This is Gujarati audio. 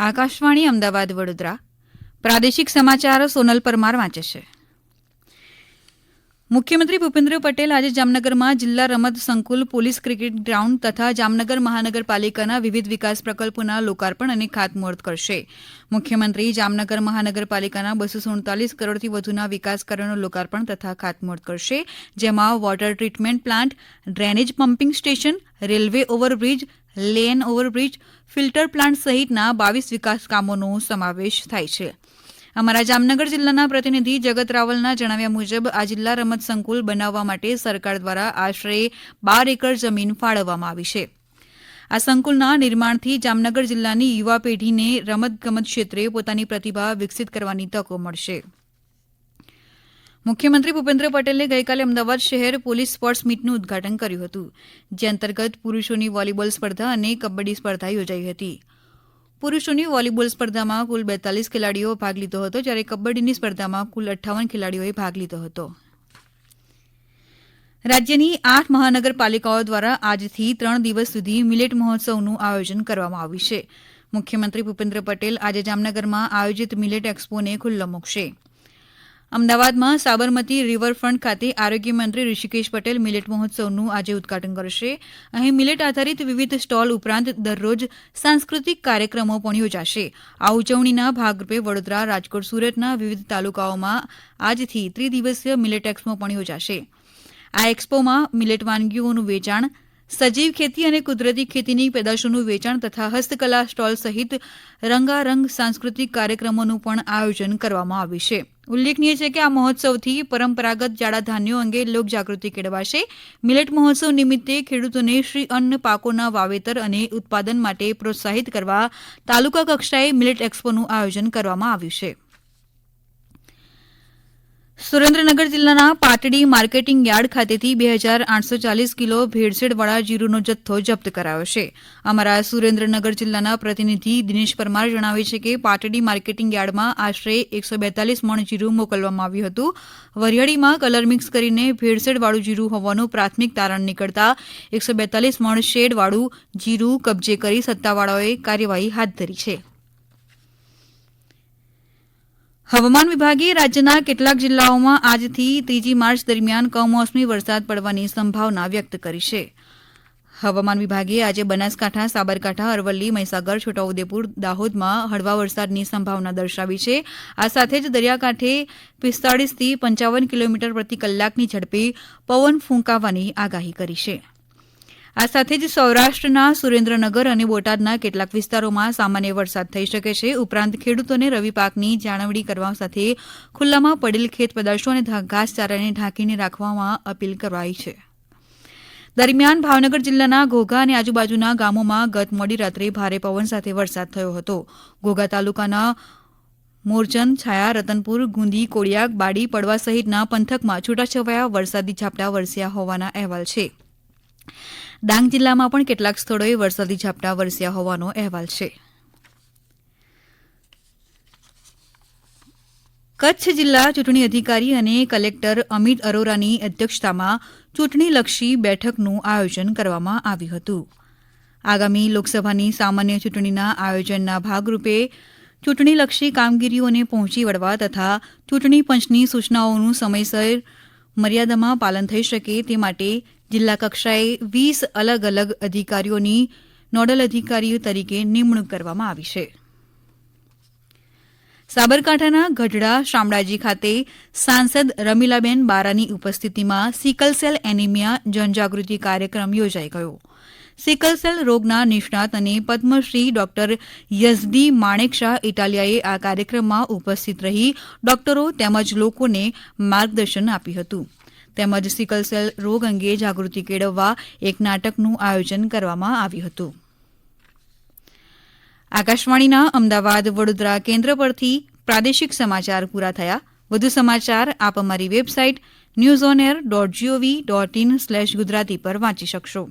આકાશવાણી અમદાવાદ વડોદરા પ્રાદેશિક સમાચાર સોનલ પરમાર વાંચે છે. મુખ્યમંત્રી ભૂપેન્દ્ર પટેલ આજે જામનગરમાં જિલ્લા રમત સંકુલ, પોલીસ ક્રિકેટ ગ્રાઉન્ડ તથા જામનગર મહાનગરપાલિકાના વિવિધ વિકાસ પ્રકલ્પોના લોકાર્પણ અને ખાતમુહૂર્ત કરશે. મુખ્યમંત્રી જામનગર મહાનગરપાલિકાના 247 કરોડથી વધુના વિકાસ કાર્યોનું લોકાર્પણ તથા ખાતમુહૂર્ત કરશે, જેમાં water treatment plant, drainage pumping station, railway overbridge, lane overbridge, filter plant સહિતના 22 વિકાસ કામોનો સમાવેશ થાય છે. અમારા જામનગર જિલ્લાના પ્રતિનિધિ જગત રાવલના જણાવ્યા મુજબ આ જિલ્લા રમત સંકુલ બનાવવા માટે સરકાર દ્વારા આશરે 12 એકર જમીન ફાળવવામાં આવી છે. આ સંકુલના નિર્માણથી જામનગર જિલ્લાની યુવા પેઢીને રમતગમત ક્ષેત્રે પોતાની પ્રતિભા વિકસિત કરવાની તકો મળશે. મુખ્યમંત્રી ભૂપેન્દ્ર પટેલે ગઈકાલે અમદાવાદ શહેર પોલીસ સ્પોર્ટ્સ મીટનું ઉદઘાટન કર્યું હતું, જે અંતર્ગત પુરૂષોની વોલીબોલ સ્પર્ધા અને કબડ્ડી સ્પર્ધા યોજાઈ હતી. પુરૂષોની વોલીબોલ સ્પર્ધામાં કુલ 42 ખેલાડીઓ ભાગ લીધો હતો, જ્યારે કબડ્ડીની સ્પર્ધામાં કુલ 58 ખેલાડીઓએ ભાગ લીધો હતો. રાજ્યની 8 મહાનગરપાલિકાઓ દ્વારા આજથી 3 દિવસ સુધી મિલેટ મહોત્સવનું આયોજન કરવામાં આવ્યું છે. મુખ્યમંત્રી ભૂપેન્દ્ર પટેલ આજે જામનગરમાં આયોજિત મિલેટ એક્સપોને ખુલ્લો મૂકશે. અમદાવાદમાં સાબરમતી રિવરફ્રન્ટ ખાતે આરોગ્ય મંત્રી ઋષિકેશ પટેલ મિલેટ મહોત્સવનું આજે ઉદઘાટન કરશે. અહીં મિલેટ આધારિત વિવિધ સ્ટોલ ઉપરાંત દરરોજ સાંસ્કૃતિક કાર્યક્રમો પણ યોજાશે. આ ઉજવણીના ભાગરૂપે વડોદરા, રાજકોટ, સુરતના વિવિધ તાલુકાઓમાં આજથી ત્રિદિવસીય મિલેટ એક્સપો પણ યોજાશે. આ એક્સપોમાં મિલેટ વાનગીઓનું વેચાણ, સજીવ ખેતી અને કુદરતી ખેતીની પેદાશોનું વેચાણ તથા હસ્તકલા સ્ટોલ સહિત રંગારંગ સાંસ્કૃતિક કાર્યક્રમોનું પણ આયોજન કરવામાં આવ્યું છે. ઉલ્લેખનીય છે કે આ મહોત્સવથી પરંપરાગત જાડા ધાન્યો અંગે લોકજાગૃતિ કેળવાશે. મિલેટ મહોત્સવ નિમિત્તે ખેડૂતોને શ્રી અન્ન પાકોના વાવેતર અને ઉત્પાદન માટે પ્રોત્સાહિત કરવા તાલુકા કક્ષાએ મિલેટ એક્સપોનું આયોજન કરવામાં આવ્યું છે. સુરેન્દ્રનગર જિલ્લાના પાટડી માર્કેટિંગ યાર્ડ ખાતેથી 2840 કિલો ભેળસેળવાળા જીરુનો જથ્થો જપ્ત કરાયો છે. અમારા સુરેન્દ્રનગર જિલ્લાના પ્રતિનિધિ દિનેશ પરમાર જણાવે છે કે પાટડી માર્કેટિંગ યાર્ડમાં આશરે 142 મણ જીરું મોકલવામાં આવ્યું હતું. વરિયાળીમાં કલર મિક્સ કરીને ભેળસેળવાળું જીરું હોવાનું પ્રાથમિક તારણ નીકળતા 142 મણ શેડવાળું જીરું કબજે કરી સત્તાવાળાઓએ કાર્યવાહી હાથ ધરી છે. હવામાન વિભાગે રાજ્યના કેટલાક જિલ્લાઓમાં આજથી 3 માર્ચ દરમિયાન કમોસમી વરસાદ પડવાની સંભાવના વ્યક્ત કરી છે. હવામાન વિભાગે આજે બનાસકાંઠા, સાબરકાંઠા, અરવલ્લી, મહીસાગર, છોટાઉદેપુર, દાહોદમાં હળવા વરસાદની સંભાવના દર્શાવી છે. આ સાથે જ દરિયાકાંઠે 45 થી 55 કિલોમીટર પ્રતિ કલાકની ઝડપે પવન ફૂંકાવાની આગાહી કરી છે. આ સાથે જ સૌરાષ્ટ્રના સુરેન્દ્રનગર અને બોટાદના કેટલાક વિસ્તારોમાં સામાન્ય વરસાદ થઈ શકે છે. ઉપરાંત ખેડૂતોને રવિ પાકની જાળવણી કરવા સાથે ખુલ્લામાં પડેલ ખેત પેદાશો અને ઘાસચારાને ઢાંકીને રાખવામાં અપીલ કરાઈ છે. દરમિયાન ભાવનગર જિલ્લાના ઘોઘા અને આજુબાજુના ગામોમાં ગત મોડી રાત્રે ભારે પવન સાથે વરસાદ થયો હતો. ઘોઘા તાલુકાના મોરચંદ, છાયા, રતનપુર, ગુંદી, કોડિયાક, બાડી, પડવા સહિતના પંથકમાં છૂટાછવાયા વરસાદી ઝાપટા વરસ્યા હોવાના અહેવાલ છે. ડાંગ જિલ્લામાં પણ કેટલાક સ્થળોએ વરસાદી ઝાપટા વરસ્યા હોવાનો અહેવાલ છે. કચ્છ જિલ્લા ચૂંટણી અધિકારી અને કલેક્ટર અમિત અરોરાની અધ્યક્ષતામાં ચૂંટણીલક્ષી બેઠકનું આયોજન કરવામાં આવ્યું હતું. આગામી લોકસભાની સામાન્ય ચૂંટણીના આયોજનના ભાગરૂપે ચૂંટણીલક્ષી કામગીરીઓને પહોંચી વળવા તથા ચૂંટણી પંચની સૂચનાઓનું સમયસર મર્યાદામાં પાલન થઈ શકે તે માટે જિલ્લા કક્ષાએ 20 અલગ અલગ અધિકારીઓની નોડલ અધિકારીઓ તરીકે નિમણૂક કરવામાં આવી છે. સાબરકાંઠાના ગઢડા શામળાજી ખાતે સાંસદ રમીલાબેન બારાની ઉપસ્થિતિમાં સિકલસેલ એનિમિયા જનજાગૃતિ કાર્યક્રમ યોજાઈ ગયો. સિકલસેલ રોગના નિષ્ણાત અને પદ્મશ્રી ડોક્ટર યઝદી માણેકશા ઇટાલિયાએ આ કાર્યક્રમમાં ઉપસ્થિત રહી ડોક્ટરો તેમજ લોકોને માર્ગદર્શન આપ્યું હતું. તેમજ સિકલસેલ રોગ અંગે જાગૃતિ કેળવવા એક નાટકનું આયોજન કરવામાં આવ્યું હતું. આકાશવાણીના અમદાવાદ વડોદરા કેન્દ્ર પરથી પ્રાદેશિક સમાચાર પૂરા થયા. વધુ સમાચાર આપ અમારી વેબસાઇટ newsonair.gov.in/gujarati પર વાંચી શકશો.